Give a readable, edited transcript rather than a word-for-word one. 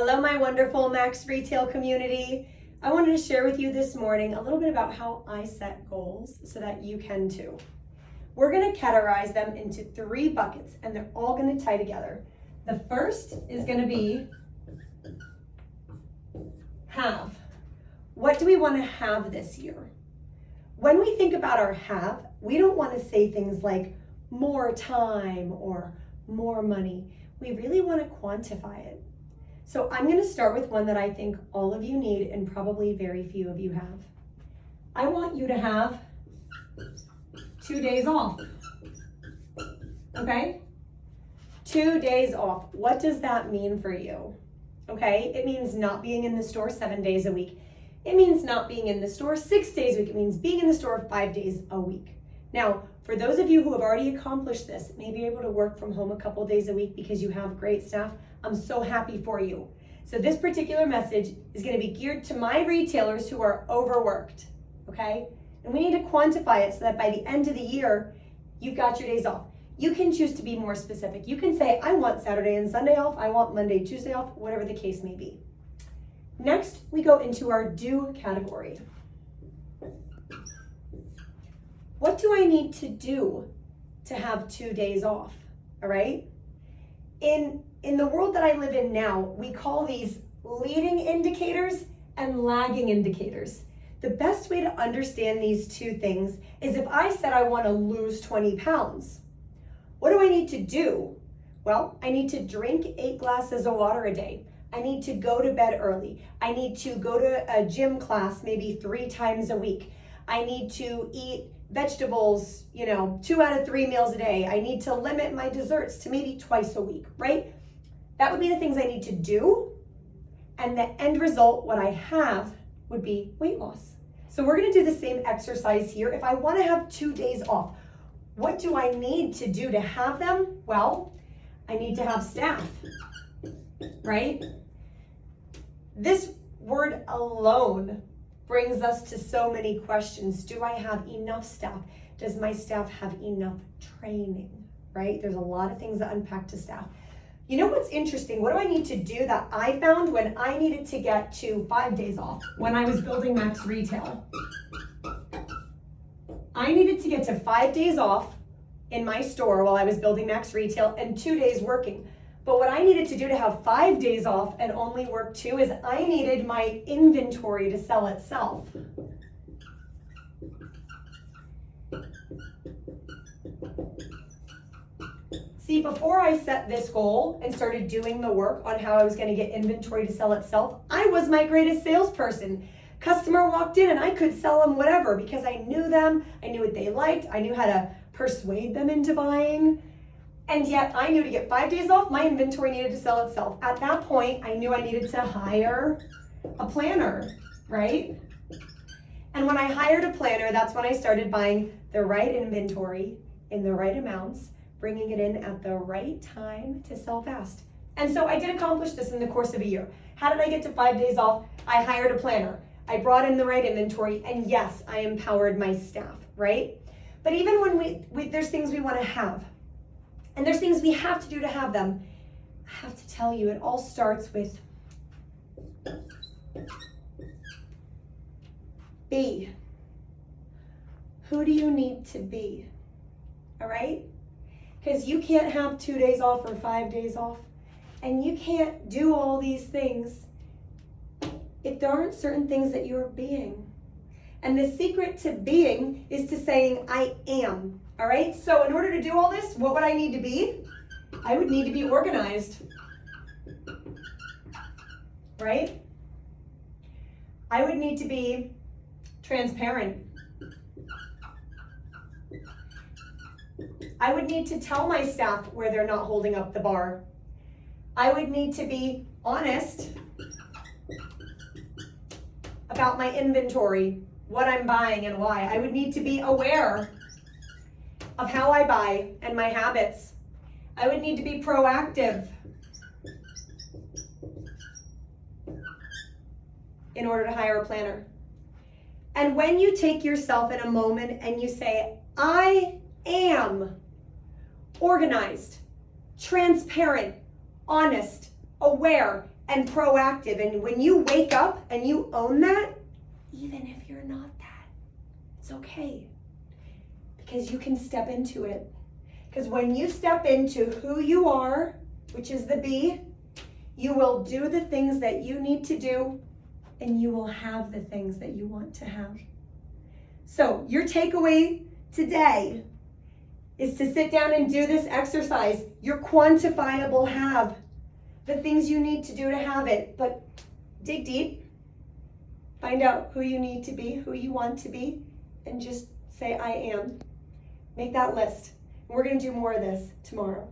Hello, my wonderful Max Retail community. I wanted to share with you this morning a little bit about how I set goals so that you can too. We're going to categorize them into 3 buckets and they're all going to tie together. The first is going to be have. What do we want to have this year? When we think about our have, we don't want to say things like more time or more money. We really want to quantify it. So I'm going to start with one that I think all of you need and probably very few of you have. I want you to have 2 days off. Okay? 2 days off. What does that mean for you? Okay? It means not being in the store 7 days a week. It means not being in the store 6 days a week. It means being in the store 5 days a week. Now, for those of you who have already accomplished this, maybe able to work from home a couple days a week because you have great staff, I'm so happy for you. So this particular message is going to be geared to my retailers who are overworked, okay? And we need to quantify it so that by the end of the year, you've got your days off. You can choose to be more specific. You can say, I want Saturday and Sunday off. I want Monday, Tuesday off, whatever the case may be. Next, we go into our do category. What do I need to do to have 2 days off, all right? In the world that I live in now, we call these leading indicators and lagging indicators. The best way to understand these two things is if I said I want to lose 20 pounds, what do I need to do? Well, I need to drink 8 glasses of water a day. I need to go to bed early. I need to go to a gym class maybe 3 times a week. I need to eat vegetables, 2 out of 3 meals a day. I need to limit my desserts to maybe twice a week, right? That would be the things I need to do. And the end result, what I have, would be weight loss. So we're gonna do the same exercise here. If I wanna have 2 days off, what do I need to do to have them? Well, I need to have staff, right? This word alone brings us to so many questions. Do I have enough staff? Does my staff have enough training, right? There's a lot of things that unpack to staff. You know what's interesting? What do I need to do that I found when I needed to get to 5 days off when I was building Max Retail? I needed to get to 5 days off in my store while I was building Max Retail and 2 days working. But what I needed to do to have 5 days off and only work 2 is I needed my inventory to sell itself. See, before I set this goal and started doing the work on how I was going to get inventory to sell itself, I was my greatest salesperson. Customer walked in and I could sell them whatever because I knew them, I knew what they liked, I knew how to persuade them into buying. And yet I knew to get 5 days off, my inventory needed to sell itself. At that point, I knew I needed to hire a planner, right? And when I hired a planner, that's when I started buying the right inventory in the right amounts, bringing it in at the right time to sell fast. And so I did accomplish this in the course of a year. How did I get to 5 days off? I hired a planner. I brought in the right inventory, and yes, I empowered my staff, right? But even when there's things we want to have, and there's things we have to do to have them, I have to tell you, it all starts with be. Who do you need to be? All right? Because you can't have 2 days off or 5 days off, and you can't do all these things if there aren't certain things that you're being. And the secret to being is to saying, I am. All right? So in order to do all this, what would I need to be? I would need to be organized. Right? I would need to be transparent. I would need to tell my staff where they're not holding up the bar. I would need to be honest about my inventory, what I'm buying and why. I would need to be aware of how I buy and my habits. I would need to be proactive in order to hire a planner. And when you take yourself in a moment and you say, I am organized, transparent, honest, aware, and proactive. And when you wake up and you own that, even if you're not that, it's okay. Because you can step into it. Because when you step into who you are, which is the B, you will do the things that you need to do, and you will have the things that you want to have. So your takeaway today is to sit down and do this exercise. Your quantifiable have, the things you need to do to have it. But dig deep, find out who you need to be, who you want to be, and just say, I am. Make that list. And we're going to do more of this tomorrow.